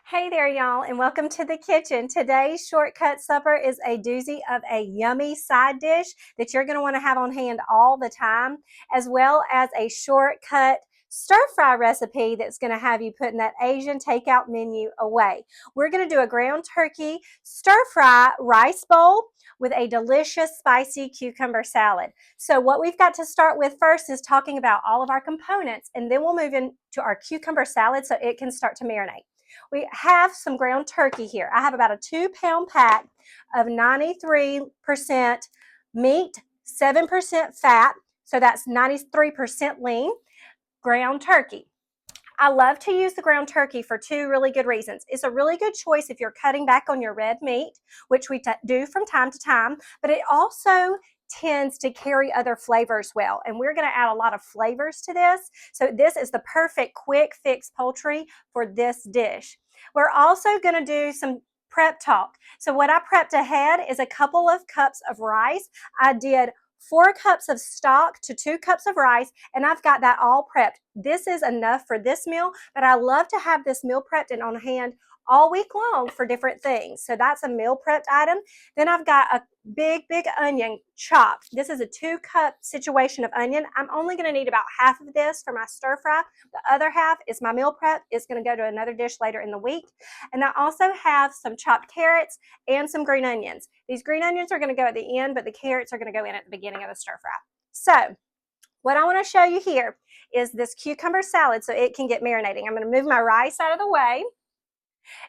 Hey there, y'all, and welcome to the kitchen. Today's shortcut supper is a doozy of a yummy side dish that you're going to want to have on hand all the time, as well as a shortcut stir-fry recipe that's going to have you putting that Asian takeout menu away. We're going to do a ground turkey stir-fry rice bowl with a delicious spicy cucumber salad. So what we've got to start with first is talking about all of our components, and then we'll move into our cucumber salad so it can start to marinate. We have some ground turkey here. I have about a 2-pound pack of 93% meat, 7% fat, so that's 93% lean ground turkey. I love to use the ground turkey for two really good reasons. It's a really good choice if you're cutting back on your red meat, which we do from time to time, but it also tends to carry other flavors well. And we're going to add a lot of flavors to this. So this is the perfect quick fix poultry for this dish. We're also going to do some prep talk. So what I prepped ahead is a couple of cups of rice. I did 4 cups of stock to 2 cups of rice, and I've got that all prepped. This is enough for this meal, but I love to have this meal prepped and on hand all week long for different things. So that's a meal prepped item. Then I've got a big onion chopped. This is a 2-cup situation of onion. I'm only going to need about half of this for my stir fry. The other half is my meal prep. It's going to go to another dish later in the week. And I also have some chopped carrots and some green onions. These green onions are going to go at the end, but the carrots are going to go in at the beginning of the stir fry. So what I want to show you here is this cucumber salad so it can get marinating. I'm going to move my rice out of the way.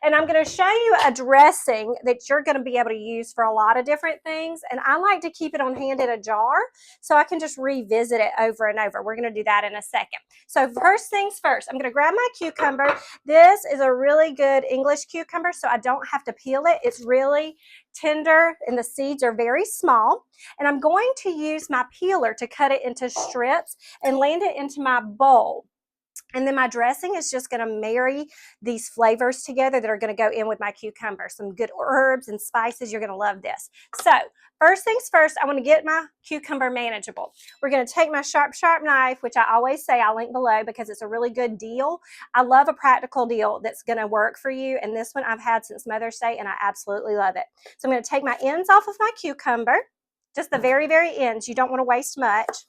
And I'm going to show you a dressing that you're going to be able to use for a lot of different things. And I like to keep it on hand in a jar so I can just revisit it over and over. We're going to do that in a second. So first things first, I'm going to grab my cucumber. This is a really good English cucumber, so I don't have to peel it. It's really tender and the seeds are very small. And I'm going to use my peeler to cut it into strips and land it into my bowl. And then my dressing is just going to marry these flavors together that are going to go in with my cucumber. Some good herbs and spices. You're going to love this. So first things first, I want to get my cucumber manageable. We're going to take my sharp knife, which I always say I'll link below because it's a really good deal. I love a practical deal that's going to work for you. And this one I've had since Mother's Day and I absolutely love it. So I'm going to take my ends off of my cucumber, just the very ends. You don't want to waste much.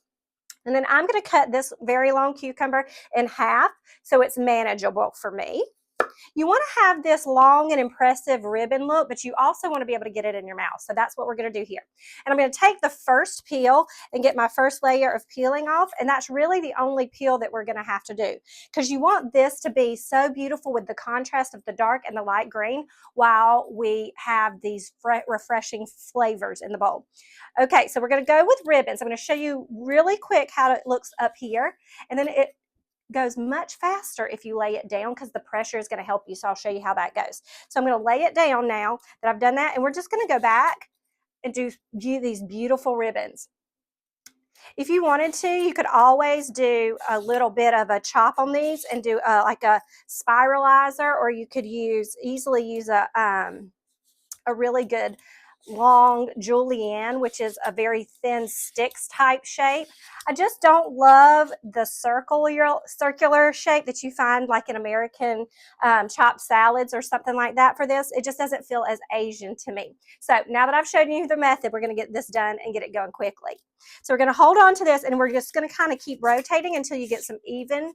And then I'm going to cut this very long cucumber in half so it's manageable for me. You want to have this long and impressive ribbon look, but you also want to be able to get it in your mouth. So that's what we're going to do here. And I'm going to take the first peel and get my first layer of peeling off. And that's really the only peel that we're going to have to do because you want this to be so beautiful with the contrast of the dark and the light green while we have these refreshing flavors in the bowl. Okay, so we're going to go with ribbons. I'm going to show you really quick how it looks up here. And then it goes much faster if you lay it down because the pressure is going to help you. So I'll show you how that goes. So I'm going to lay it down now that I've done that. And we're just going to go back and do these beautiful ribbons. If you wanted to, you could always do a little bit of a chop on these and do like a spiralizer, or you could easily use a really good long julienne, which is a very thin sticks type shape. I just don't love the circular shape that you find like in American chopped salads or something like that for this. It just doesn't feel as Asian to me. So now that I've shown you the method, we're going to get this done and get it going quickly. So we're going to hold on to this and we're just going to kind of keep rotating until you get some even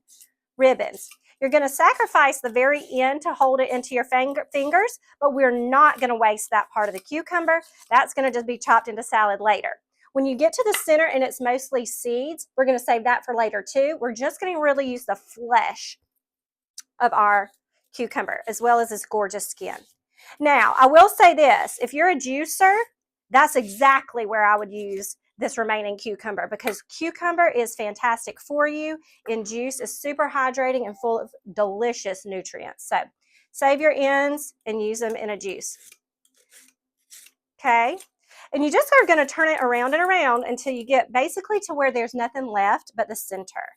ribbons. You're going to sacrifice the very end to hold it into your fingers, but we're not going to waste that part of the cucumber. That's going to just be chopped into salad later. When you get to the center and it's mostly seeds, we're going to save that for later too. We're just going to really use the flesh of our cucumber as well as this gorgeous skin. Now, I will say this, if you're a juicer, that's exactly where I would use this remaining cucumber because cucumber is fantastic for you in juice. Is super hydrating and full of delicious nutrients. So save your ends and use them in a juice. Okay, and you just are going to turn it around and around until you get basically to where there's nothing left but the center.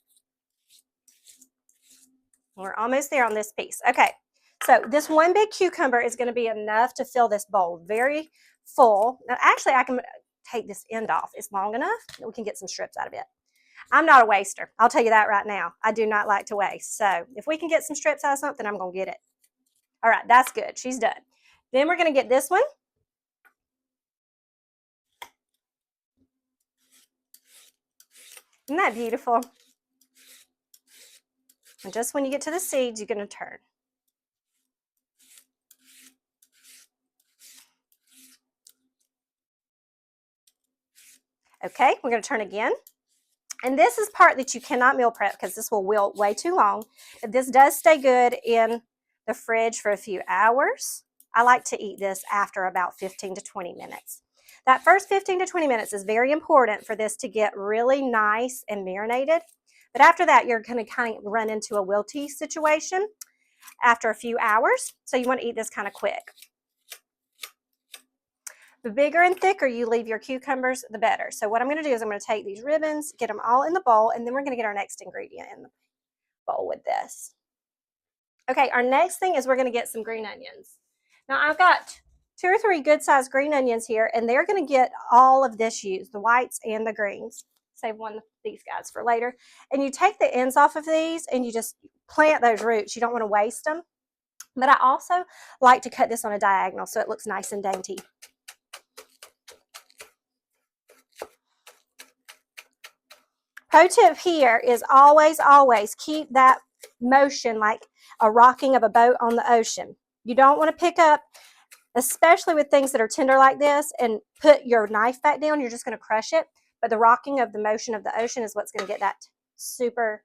We're almost there on this piece. Okay, so this one big cucumber is going to be enough to fill this bowl. Very full. Now actually I can take this end off. It's long enough that we can get some strips out of it. I'm not a waster. I'll tell you that right now. I do not like to waste. So if we can get some strips out of something, I'm going to get it. All right, that's good. She's done. Then we're going to get this one. Isn't that beautiful? And just when you get to the seeds, you're going to turn. Okay, we're going to turn again. And this is part that you cannot meal prep because this will wilt way too long. This does stay good in the fridge for a few hours. I like to eat this after about 15 to 20 minutes. That first 15 to 20 minutes is very important for this to get really nice and marinated. But after that, you're going to kind of run into a wilty situation after a few hours. So you want to eat this kind of quick. The bigger and thicker you leave your cucumbers, the better. So what I'm going to do is I'm going to take these ribbons, get them all in the bowl, and then we're going to get our next ingredient in the bowl with this. Okay, our next thing is we're going to get some green onions. Now I've got 2 or 3 good-sized green onions here, and they're going to get all of this used, the whites and the greens. Save one of these guys for later. And you take the ends off of these, and you just plant those roots. You don't want to waste them. But I also like to cut this on a diagonal so it looks nice and dainty. Pro tip here is always keep that motion like a rocking of a boat on the ocean. You don't want to pick up, especially with things that are tender like this, and put your knife back down. You're just going to crush it. But the rocking of the motion of the ocean is what's going to get that super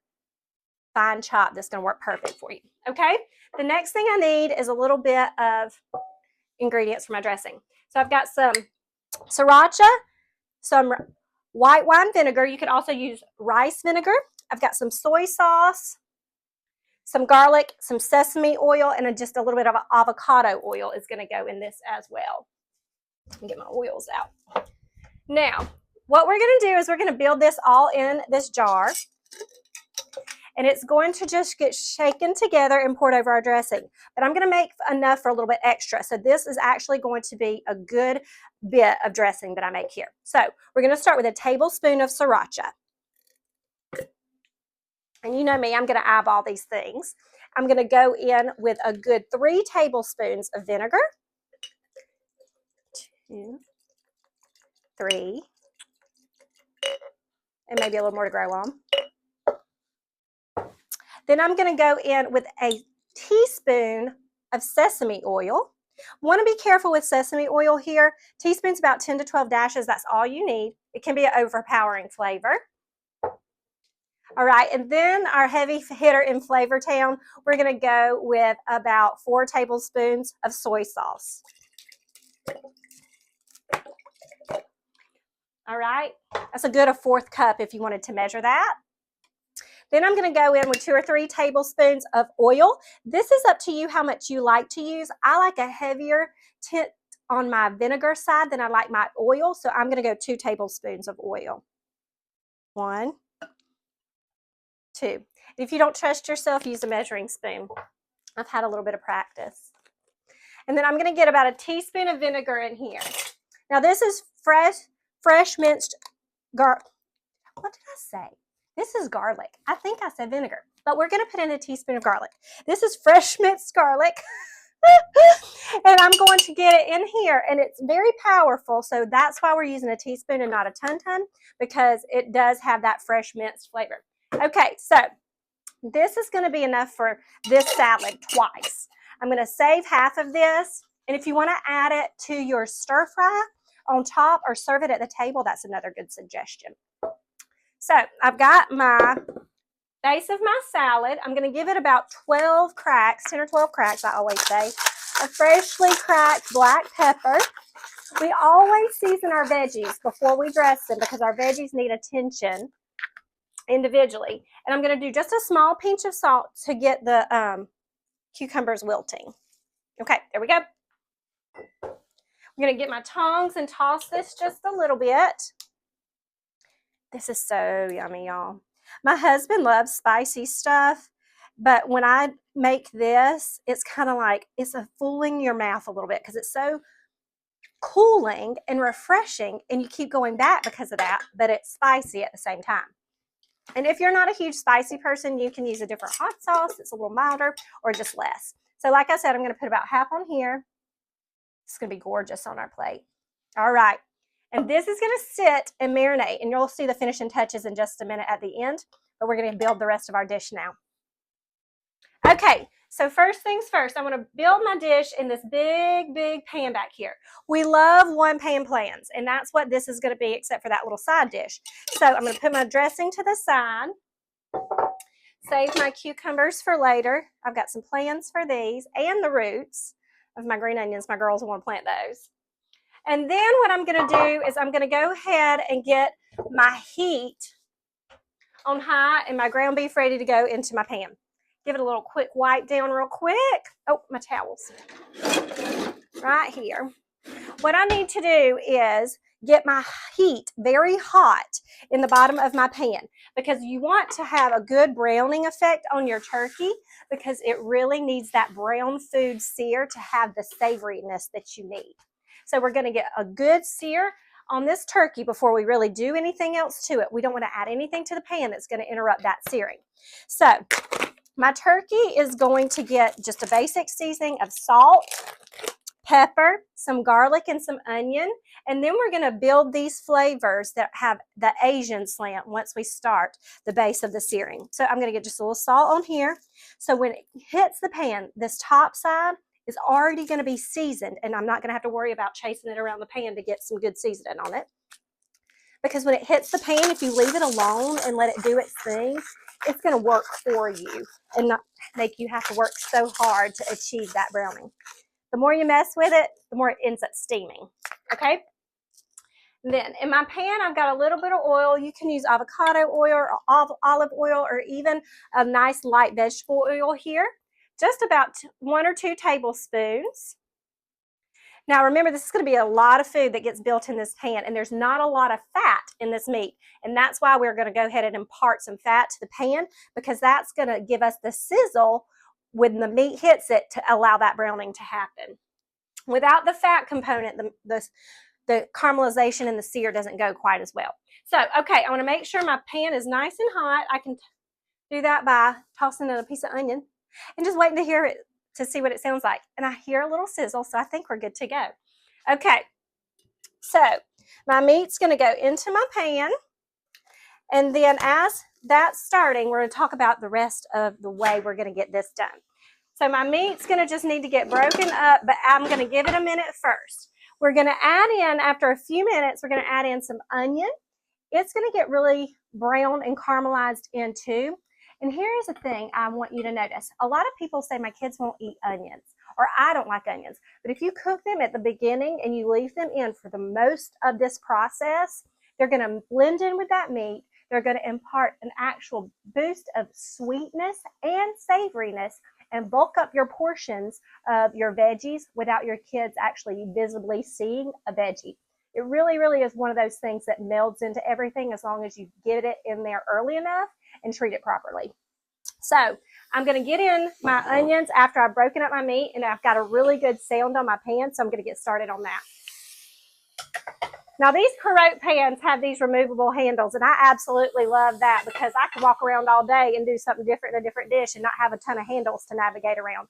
fine chop that's going to work perfect for you. Okay? The next thing I need is a little bit of ingredients for my dressing. So I've got some sriracha, some white wine vinegar. You could also use rice vinegar. I've got some soy sauce, some garlic, some sesame oil, and just a little bit of avocado oil is going to go in this as well. Let me get my oils out. Now, what we're going to do is we're going to build this all in this jar. And it's going to just get shaken together and poured over our dressing. But I'm going to make enough for a little bit extra. So this is actually going to be a good bit of dressing that I make here. So we're going to start with a tablespoon of sriracha. And you know me, I'm going to eyeball these things. I'm going to go in with a good 3 tablespoons of vinegar. 2, 3. And maybe a little more to grow on. Then I'm going to go in with a teaspoon of sesame oil. Want to be careful with sesame oil here. Teaspoon's about 10 to 12 dashes. That's all you need. It can be an overpowering flavor. All right, and then our heavy hitter in Flavor Town, we're going to go with about 4 tablespoons of soy sauce. All right, that's a good 1/4 cup if you wanted to measure that. Then I'm going to go in with 2 or 3 tablespoons of oil. This is up to you how much you like to use. I like a heavier tint on my vinegar side than I like my oil, so I'm going to go 2 tablespoons of oil. 1, 2. If you don't trust yourself, use a measuring spoon. I've had a little bit of practice. And then I'm going to get about a teaspoon of vinegar in here. Now this is fresh minced garlic. What did I say? This is garlic. I think I said vinegar, but we're going to put in a teaspoon of garlic. This is fresh minced garlic. And I'm going to get it in here, and it's very powerful, so that's why we're using a teaspoon and not a ton, because it does have that fresh minced flavor. Okay, so this is going to be enough for this salad twice. I'm going to save half of this, and if you want to add it to your stir fry on top or serve it at the table, that's another good suggestion. So I've got my base of my salad. I'm going to give it about 12 cracks, 10 or 12 cracks, I always say. A freshly cracked black pepper. We always season our veggies before we dress them because our veggies need attention individually. And I'm going to do just a small pinch of salt to get the cucumbers wilting. Okay, there we go. I'm going to get my tongs and toss this just a little bit. This is so yummy, y'all. My husband loves spicy stuff, but when I make this, it's kind of like, it's a fooling your mouth a little bit because it's so cooling and refreshing, and you keep going back because of that, but it's spicy at the same time. And if you're not a huge spicy person, you can use a different hot sauce. It's a little milder or just less. So like I said, I'm going to put about half on here. It's going to be gorgeous on our plate. All right. And this is going to sit and marinate, and you'll see the finishing touches in just a minute at the end, but we're going to build the rest of our dish now. Okay, so first things first, I want to build my dish in this big, big pan back here. We love one pan plans, and that's what this is going to be except for that little side dish. So I'm going to put my dressing to the side, save my cucumbers for later. I've got some plans for these and the roots of my green onions. My girls will want to plant those. And then what I'm going to do is I'm going to go ahead and get my heat on high and my ground beef ready to go into my pan. Give it a little quick wipe down real quick. Oh, my towels. Right here. What I need to do is get my heat very hot in the bottom of my pan, because you want to have a good browning effect on your turkey, because it really needs that brown food sear to have the savoriness that you need. So we're going to get a good sear on this turkey before we really do anything else to it. We don't want to add anything to the pan that's going to interrupt that searing. So my turkey is going to get just a basic seasoning of salt, pepper, some garlic, and some onion. And then we're going to build these flavors that have the Asian slant once we start the base of the searing. So I'm going to get just a little salt on here. So when it hits the pan, this top side is already going to be seasoned, and I'm not going to have to worry about chasing it around the pan to get some good seasoning on it. Because when it hits the pan, if you leave it alone and let it do its thing, it's going to work for you and not make you have to work so hard to achieve that browning. The more you mess with it, the more it ends up steaming, okay? Then in my pan, I've got a little bit of oil. You can use avocado oil or olive oil or even a nice light vegetable oil here. Just about 1 or 2 tablespoons. Now remember, this is going to be a lot of food that gets built in this pan, and there's not a lot of fat in this meat. And that's why we're going to go ahead and impart some fat to the pan, because that's going to give us the sizzle when the meat hits it to allow that browning to happen. Without the fat component, the caramelization and the sear doesn't go quite as well. So, okay, I want to make sure my pan is nice and hot. I can do that by tossing in a piece of onion and just waiting to hear it, to see what it sounds like. And I hear a little sizzle, so I think we're good to go. Okay, so my meat's going to go into my pan. And then as that's starting, we're going to talk about the rest of the way we're going to get this done. So my meat's going to just need to get broken up, but I'm going to give it a minute first. We're going to add in, after a few minutes, we're going to add in some onion. It's going to get really brown and caramelized in too. And here's the thing I want you to notice. A lot of people say my kids won't eat onions, or I don't like onions. But if you cook them at the beginning and you leave them in for the most of this process, they're going to blend in with that meat. They're going to impart an actual boost of sweetness and savoriness and bulk up your portions of your veggies without your kids actually visibly seeing a veggie. It really, really is one of those things that melds into everything as long as you get it in there early enough and treat it properly. So I'm going to get in my onions after I've broken up my meat, and I've got a really good sound on my pan, so I'm going to get started on that. Now these Carotte pans have these removable handles, and I absolutely love that, because I can walk around all day and do something different in a different dish and not have a ton of handles to navigate around.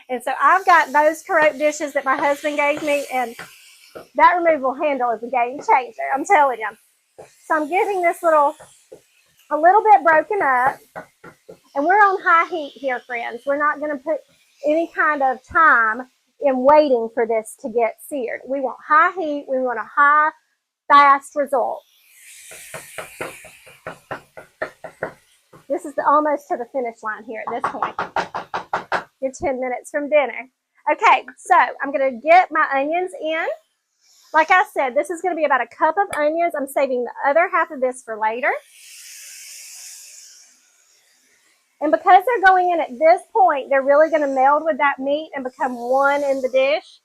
And so I've got those Carotte dishes that my husband gave me, and that removable handle is a game changer, I'm telling you. So I'm getting this a little bit broken up, and we're on high heat here, friends. We're not going to put any kind of time in waiting for this to get seared. We want high heat. We want a high, fast result. This is almost to the finish line here at this point. You're 10 minutes from dinner. Okay, so I'm going to get my onions in. Like I said, this is going to be about a cup of onions. I'm saving the other half of this for later. And because they're going in at this point, they're really going to meld with that meat and become one in the dish.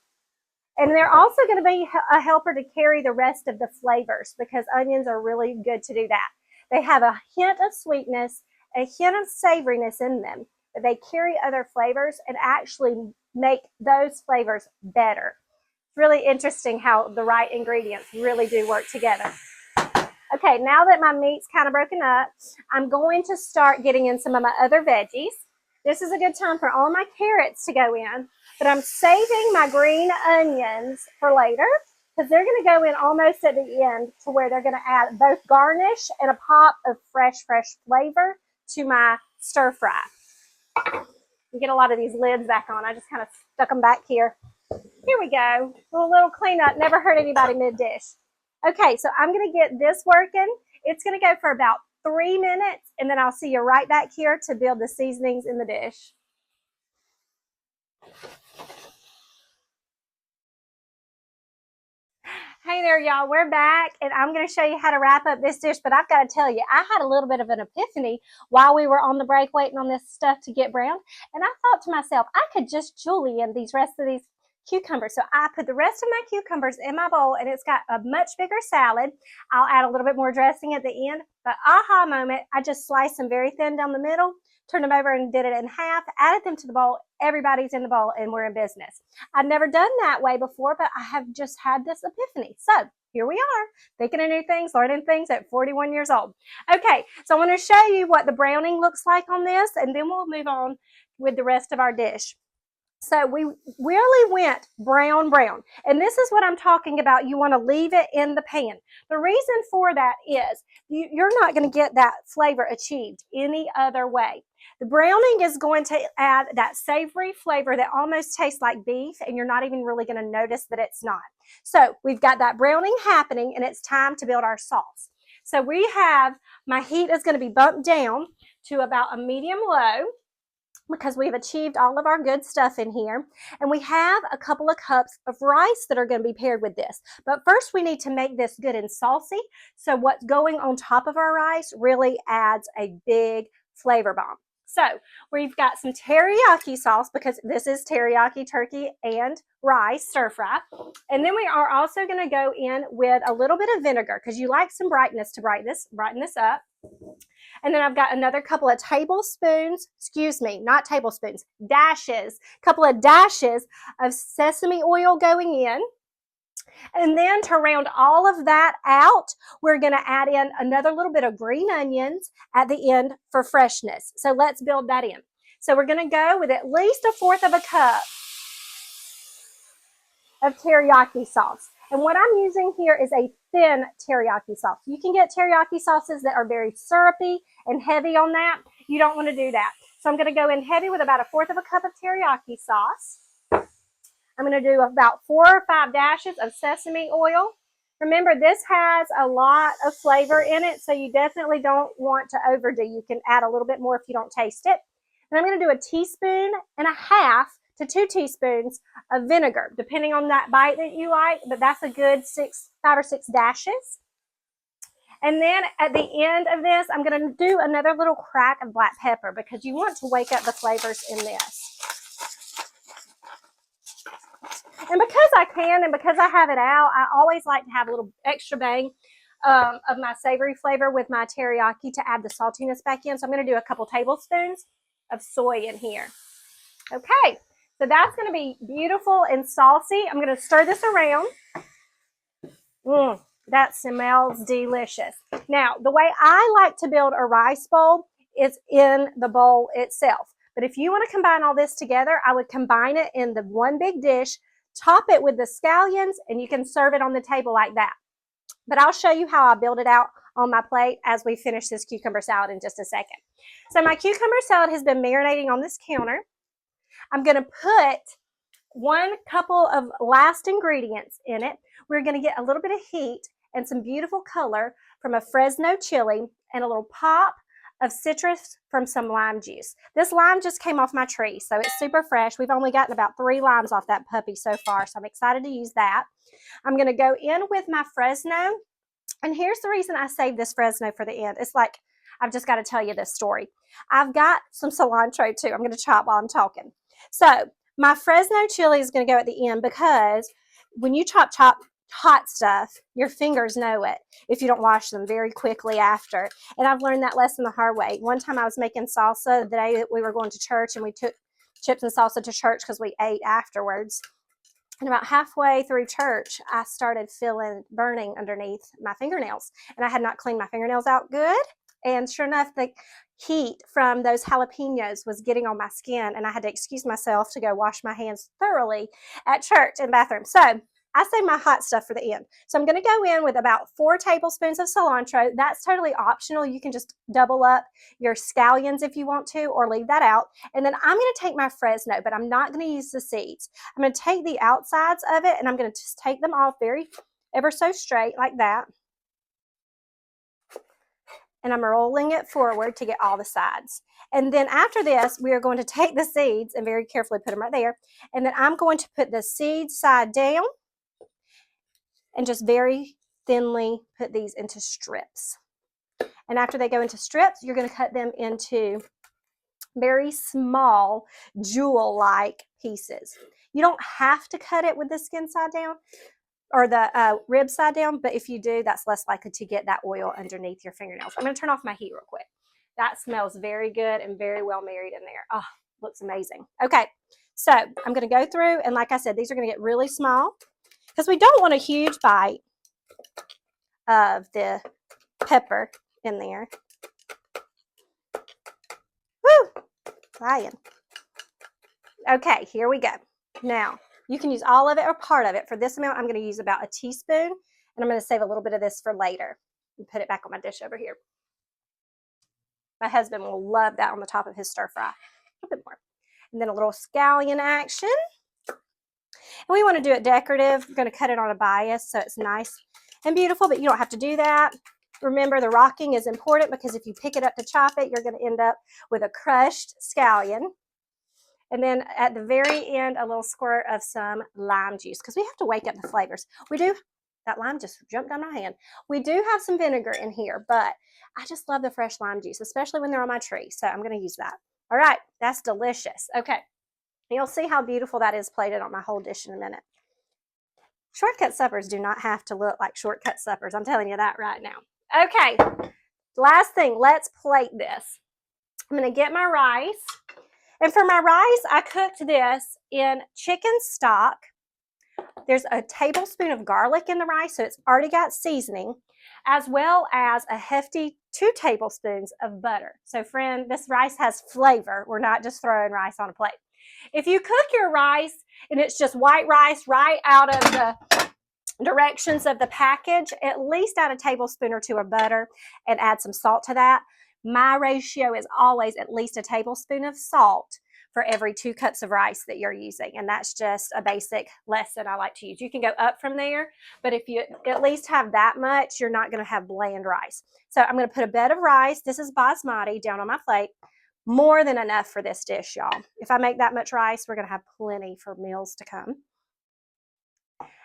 And they're also going to be a helper to carry the rest of the flavors, because onions are really good to do that. They have a hint of sweetness, a hint of savoriness in them, but they carry other flavors and actually make those flavors better. It's really interesting how the right ingredients really do work together. Okay, now that my meat's kind of broken up, I'm going to start getting in some of my other veggies. This is a good time for all my carrots to go in, but I'm saving my green onions for later because they're going to go in almost at the end to where they're going to add both garnish and a pop of fresh flavor to my stir fry. You get a lot of these lids back on. I just kind of stuck them back here. Here we go. A little cleanup. Never hurt anybody mid-dish. Okay, so I'm going to get this working. It's going to go for about 3 minutes, and then I'll see you right back here to build the seasonings in the dish. Hey there, y'all. We're back, and I'm going to show you how to wrap up this dish, but I've got to tell you, I had a little bit of an epiphany while we were on the break waiting on this stuff to get brown, and I thought to myself, I could just julienne these rest of these cucumbers. So I put the rest of my cucumbers in my bowl, and it's got a much bigger salad. I'll add a little bit more dressing at the end, but aha moment, I just sliced them very thin down the middle, turned them over and did it in half, added them to the bowl. Everybody's in the bowl and we're in business. I've never done that way before, but I have just had this epiphany. So here we are, thinking of new things, learning things at 41 years old. Okay, so I want to show you what the browning looks like on this, and then we'll move on with the rest of our dish. So we really went brown. And this is what I'm talking about. You want to leave it in the pan. The reason for that is you're not going to get that flavor achieved any other way. The browning is going to add that savory flavor that almost tastes like beef, and you're not even really going to notice that it's not. So we've got that browning happening, and it's time to build our sauce. So my heat is going to be bumped down to about a medium low, because we've achieved all of our good stuff in here. And we have a couple of cups of rice that are going to be paired with this. But first we need to make this good and saucy. So what's going on top of our rice really adds a big flavor bomb. So we've got some teriyaki sauce, because this is teriyaki turkey and rice stir fry. And then we are also going to go in with a little bit of vinegar, because you like some brightness to brighten this up. And then I've got another couple of tablespoons, couple of dashes of sesame oil going in. And then to round all of that out, we're going to add in another little bit of green onions at the end for freshness. So let's build that in. So we're going to go with at least 1/4 of a cup of teriyaki sauce. And what I'm using here is a thin teriyaki sauce. You can get teriyaki sauces that are very syrupy and heavy on that. You don't want to do that. So I'm going to go in heavy with about 1/4 of a cup of teriyaki sauce. I'm going to do about 4 or 5 dashes of sesame oil. Remember, this has a lot of flavor in it, so you definitely don't want to overdo. You can add a little bit more if you don't taste it. And I'm going to do 1.5 teaspoons to 2 teaspoons of vinegar, depending on that bite that you like, but that's a good 5 or 6 dashes. And then at the end of this, I'm going to do another little crack of black pepper, because you want to wake up the flavors in this. And because I can, and because I have it out, I always like to have a little extra bang of my savory flavor with my teriyaki to add the saltiness back in. So I'm going to do a couple tablespoons of soy in here. Okay, so that's going to be beautiful and saucy. I'm going to stir this around. That smells delicious. Now, the way I like to build a rice bowl is in the bowl itself. But if you want to combine all this together, I would combine it in the one big dish, top it with the scallions, and you can serve it on the table like that. But I'll show you how I build it out on my plate as we finish this cucumber salad in just a second. So my cucumber salad has been marinating on this counter. I'm going to put 1 couple of last ingredients in it. We're going to get a little bit of heat and some beautiful color from a Fresno chili and a little pop of citrus from some lime juice. This lime just came off my tree, so it's super fresh. We've only gotten about 3 limes off that puppy so far, so I'm excited to use that. I'm going to go in with my Fresno, and here's the reason I saved this Fresno for the end. It's like, I've just got to tell you this story. I've got some cilantro too. I'm going to chop while I'm talking. So my Fresno chili is going to go at the end, because when you chop hot stuff, your fingers know it if you don't wash them very quickly after. And I've learned that lesson the hard way. One time I was making salsa the day that we were going to church, and we took chips and salsa to church because we ate afterwards. And about halfway through church, I started feeling burning underneath my fingernails, and I had not cleaned my fingernails out good. And sure enough, the heat from those jalapenos was getting on my skin, and I had to excuse myself to go wash my hands thoroughly at church and bathroom. So I save my hot stuff for the end. So I'm going to go in with about 4 tablespoons of cilantro. That's totally optional. You can just double up your scallions if you want to, or leave that out. And then I'm going to take my Fresno, but I'm not going to use the seeds. I'm going to take the outsides of it, and I'm going to just take them off ever so straight like that. And I'm rolling it forward to get all the sides. And then after this, we are going to take the seeds and very carefully put them right there. And then I'm going to put the seed side down and just very thinly put these into strips. And after they go into strips, you're going to cut them into very small jewel-like pieces. You don't have to cut it with the skin side down or the rib side down, but if you do, that's less likely to get that oil underneath your fingernails. I'm going to turn off my heat real quick. That smells very good and very well married in there. Oh, looks amazing. Okay, so I'm going to go through, and like I said, these are going to get really small because we don't want a huge bite of the pepper in there. Woo! Flying. Okay, here we go. Now, you can use all of it or part of it. For this amount, I'm going to use about a teaspoon, and I'm going to save a little bit of this for later and put it back on my dish over here. My husband will love that on the top of his stir fry. A little bit more. And then a little scallion action. And we want to do it decorative. We're going to cut it on a bias so it's nice and beautiful, but you don't have to do that. Remember, the rocking is important because if you pick it up to chop it, you're going to end up with a crushed scallion. And then at the very end, a little squirt of some lime juice because we have to wake up the flavors. We do. That lime just jumped down my hand. We do have some vinegar in here, but I just love the fresh lime juice, especially when they're on my tree. So I'm going to use that. All right. That's delicious. Okay. You'll see how beautiful that is plated on my whole dish in a minute. Shortcut suppers do not have to look like shortcut suppers. I'm telling you that right now. Okay. Last thing. Let's plate this. I'm going to get my rice. And for my rice, I cooked this in chicken stock. There's a tablespoon of garlic in the rice, so it's already got seasoning, as well as a hefty 2 tablespoons of butter. So friend, this rice has flavor. We're not just throwing rice on a plate. If you cook your rice and it's just white rice right out of the directions of the package, at least add a tablespoon or 2 of butter and add some salt to that. My ratio is always at least a tablespoon of salt for every 2 cups of rice that you're using. And that's just a basic lesson I like to use. You can go up from there, but if you at least have that much, you're not going to have bland rice. So I'm going to put a bed of rice. This is basmati down on my plate. More than enough for this dish, y'all. If I make that much rice, we're going to have plenty for meals to come.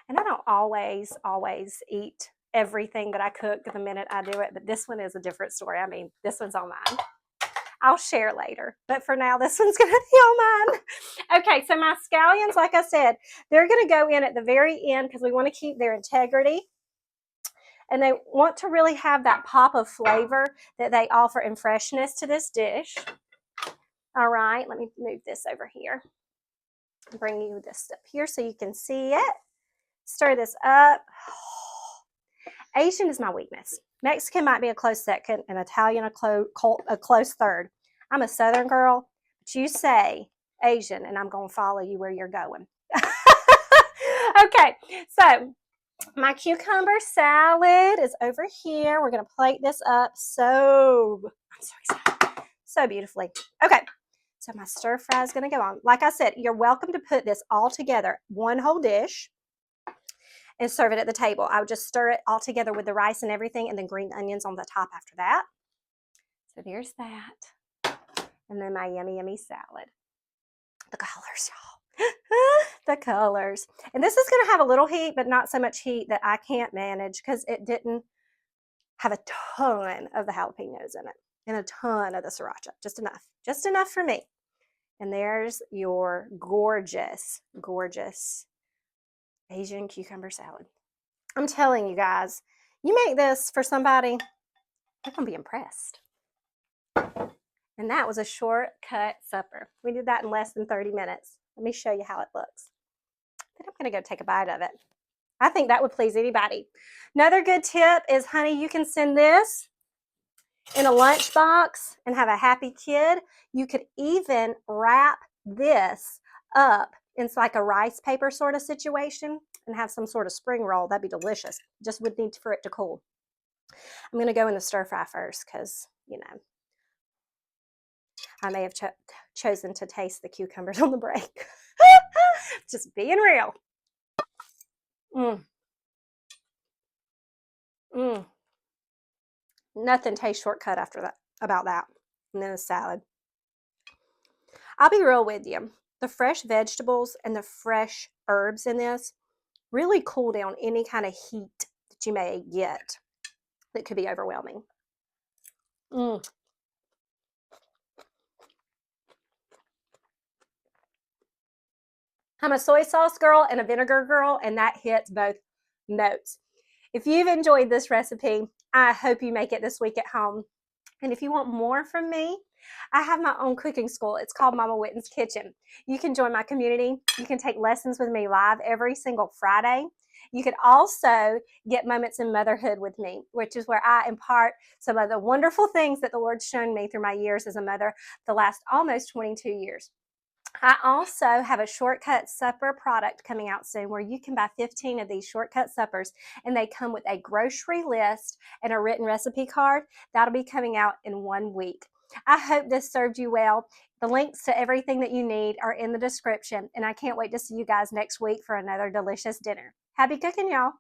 And I don't always eat everything that I cook the minute I do it, but this one is a different story. I mean, this one's all mine. I'll share later, but for now, this one's going to be all mine. Okay, so my scallions, like I said, they're going to go in at the very end because we want to keep their integrity. And they want to really have that pop of flavor that they offer and freshness to this dish. All right, let me move this over here. Bring you this up here so you can see it. Stir this up. Asian is my weakness. Mexican might be a close second, and Italian a close third. I'm a Southern girl, but you say Asian, and I'm going to follow you where you're going. Okay, so my cucumber salad is over here. We're going to plate this up I'm so excited, so beautifully. Okay, so my stir fry is going to go on. Like I said, you're welcome to put this all together, one whole dish, and serve it at the table. I would just stir it all together with the rice and everything, and then green onions on the top after that. So there's that. And then my yummy, yummy salad. The colors, y'all. The colors. And this is going to have a little heat, but not so much heat that I can't manage because it didn't have a ton of the jalapenos in it and a ton of the sriracha. Just enough. Just enough for me. And there's your gorgeous, gorgeous Asian cucumber salad. I'm telling you guys, you make this for somebody, they're going to be impressed. And that was a shortcut supper. We did that in less than 30 minutes. Let me show you how it looks. Then I'm going to go take a bite of it. I think that would please anybody. Another good tip is, honey, you can send this in a lunchbox and have a happy kid. You could even wrap this up in like a rice paper sort of situation and have some sort of spring roll. That'd be delicious. Just would need for it to cool. I'm going to go in the stir fry first because, you know, I may have chosen to taste the cucumbers on the break. Just being real. Mm, mm. Nothing tastes shortcut after that about that. And then a salad. I'll be real with you. The fresh vegetables and the fresh herbs in this really cool down any kind of heat that you may get that could be overwhelming. Mm. I'm a soy sauce girl and a vinegar girl, and that hits both notes. If you've enjoyed this recipe, I hope you make it this week at home. And if you want more from me, I have my own cooking school. It's called Mama Witten's Kitchen. You can join my community. You can take lessons with me live every single Friday. You could also get moments in motherhood with me, which is where I impart some of the wonderful things that the Lord's shown me through my years as a mother, the last almost 22 years. I also have a shortcut supper product coming out soon where you can buy 15 of these shortcut suppers, and they come with a grocery list and a written recipe card. That'll be coming out in 1 week. I hope this served you well. The links to everything that you need are in the description, and I can't wait to see you guys next week for another delicious dinner. Happy cooking, y'all.